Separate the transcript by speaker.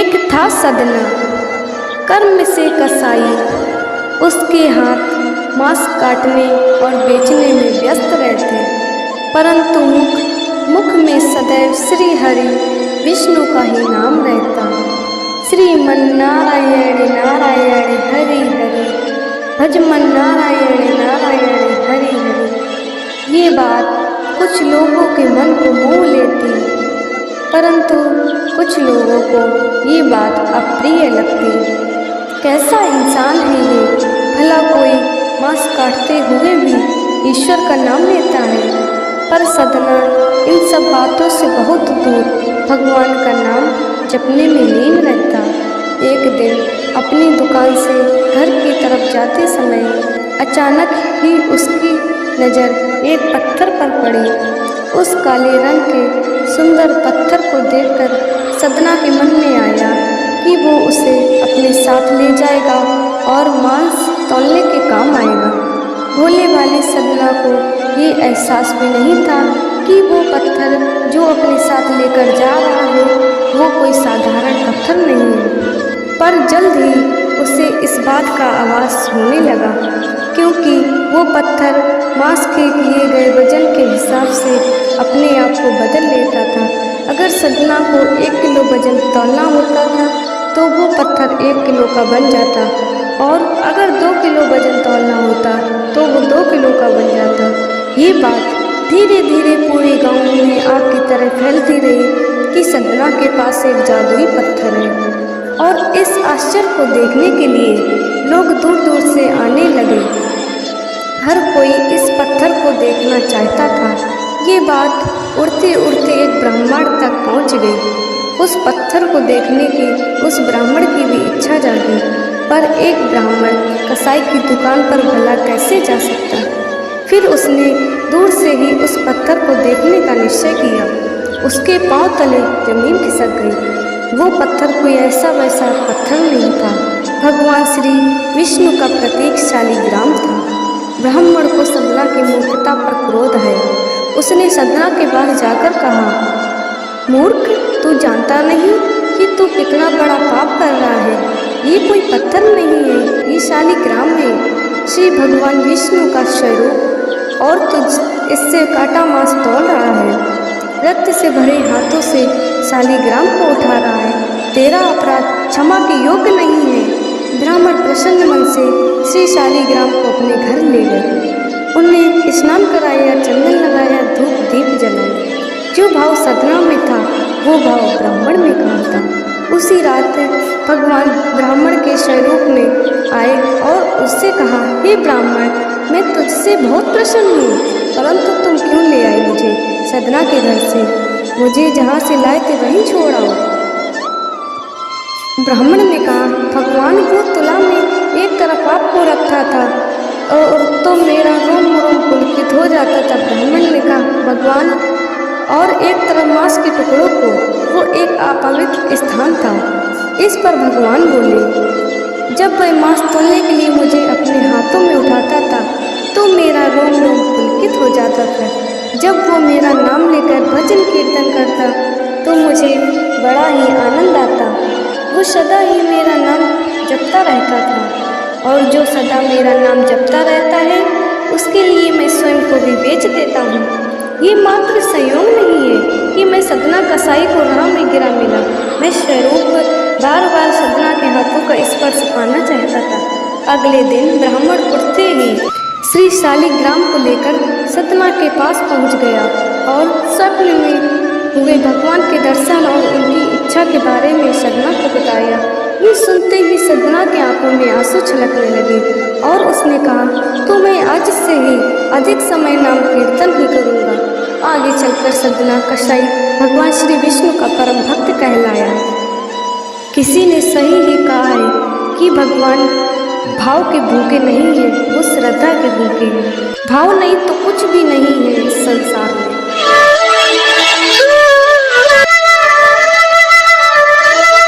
Speaker 1: एक था सदना, कर्म से कसाई, उसके हाथ मांस काटने और बेचने में व्यस्त रहते, परंतु मुख में सदैव श्री हरि विष्णु का ही नाम रहता। श्रीमन नारायण नारायण हरि हरि, भजमन नारायण नारायण हरि हरि। ये बात कुछ लोगों के मन को मोह लेती, परंतु कुछ लोगों को ये बात अप्रिय लगती। कैसा इंसान है ये, भला कोई मांस काटते हुए भी ईश्वर का नाम लेता है। पर सदना इन सब बातों से बहुत दूर भगवान का नाम जपने में लीन रहता। एक दिन अपनी दुकान से घर की तरफ जाते समय अचानक ही उसकी नज़र एक पत्थर पर पड़ी। उस काले रंग के सुंदर पत्थर को देखकर सदना के मन में आया कि वो उसे अपने साथ ले जाएगा और मांस तौलने के काम आएगा। भोले वाले सदना को ये एहसास भी नहीं था कि वो पत्थर जो अपने साथ लेकर जा रहा है वो कोई साधारण पत्थर नहीं है। पर जल्द ही उसे इस बात का आभास होने लगा, क्योंकि वो पत्थर मांस के किए गए वजन के हिसाब से अपने आप को बदल लेता था। अगर सदना को 1 किलो वजन तौलना होता था तो वो पत्थर 1 किलो का बन जाता, और अगर 2 किलो वजन तौलना होता तो वो 2 किलो का बन जाता। ये बात धीरे धीरे पूरे गांव में आग की तरह फैलती रही कि सदना के पास एक जादुई पत्थर है, और इस आश्चर्य को देखने के लिए लोग दूर दूर से आने लगे। हर कोई इस पत्थर को देखना चाहता था। ये बात उड़ते उड़ते एक ब्राह्मण तक पहुंच गई। उस पत्थर को देखने की उस ब्राह्मण की भी इच्छा जागी, पर एक ब्राह्मण कसाई की दुकान पर भला कैसे जा सकता। फिर उसने दूर से ही उस पत्थर को देखने का निश्चय किया। उसके पांव तले जमीन खिसक गई। वो पत्थर कोई ऐसा वैसा पत्थर नहीं था, भगवान श्री विष्णु का प्रतीक शालिग्राम था। ब्राह्मण को सदना की मूर्खता पर क्रोध आया। उसने सदना के पास जाकर कहा, मूर्ख, तू जानता नहीं कि तू कितना बड़ा पाप कर रहा है। ये कोई पत्थर नहीं है, ये शालिग्राम है, श्री भगवान विष्णु का स्वरूप, और तुझ इससे काटा मांस तौल रहा है। रक्त से भरे हाथों से शालिग्राम को उठा रहा है। तेरा अपराध क्षमा के योग्य नहीं है। ब्राह्मण प्रसन्न मन से श्री शालिग्राम को अपने घर ले गए। उन्हें स्नान कराया, चंदन लगाया, धूप दीप जलाए। जो भाव सदना में था वो भाव ब्राह्मण में कहाँ था। उसी रात भगवान ब्राह्मण के स्वरूप में आए और उससे कहा, हे ब्राह्मण, मैं तुझसे बहुत प्रसन्न हूँ, परंतु तुम क्यों ले आए मुझे सदना के घर से। मुझे जहाँ से लाए थे वहीं छोड़ आओ। ब्राह्मण ने कहा, भगवान को तुला में एक तरफ आपको रखा था और तो मेरा रोम रोम पुलकित हो जाता था। ब्राह्मण ने कहा, भगवान और एक तरफ मांस के टुकड़ों को, वो एक अपवित्र स्थान था। इस पर भगवान बोले, जब वह मांस तोलने के लिए मुझे अपने हाथों में उठाता था तो मेरा रोम रोम पुलकित हो जाता था। जब वो मेरा नाम लेकर भजन कीर्तन करता तो मुझे बड़ा ही आनंद आता। वो सदा ही मेरा नाम जपता रहता था, और जो सदा मेरा नाम जपता रहता है उसके लिए मैं स्वयं को भी बेच देता हूँ। ये मात्र संयोग नहीं है कि मैं सदना कसाई को राह में गिरा मिला। मैं स्वरूप बार बार सदना के हाथों का स्पर्श पाना चाहता था। अगले दिन ब्राह्मण उठते ही श्री शालिग्राम को लेकर सदना के पास पहुंच गया और स्वप्न में हुए भगवान के दर्शन और उनकी इच्छा के बारे में सदना को बताया। ये सुनते ही सदना की आंखों में आंसू छलकने लगे और उसने कहा, तो मैं आज से ही अधिक समय नाम कीर्तन ही करूँगा। आगे चलकर सदना कसाई भगवान श्री विष्णु का परम भक्त कहलाया। किसी ने सही ही कहा है कि भगवान भाव के भूखे नहीं है, वो श्रद्धा के भूखे हैं। भाव नहीं तो कुछ भी नहीं है इस संसार में।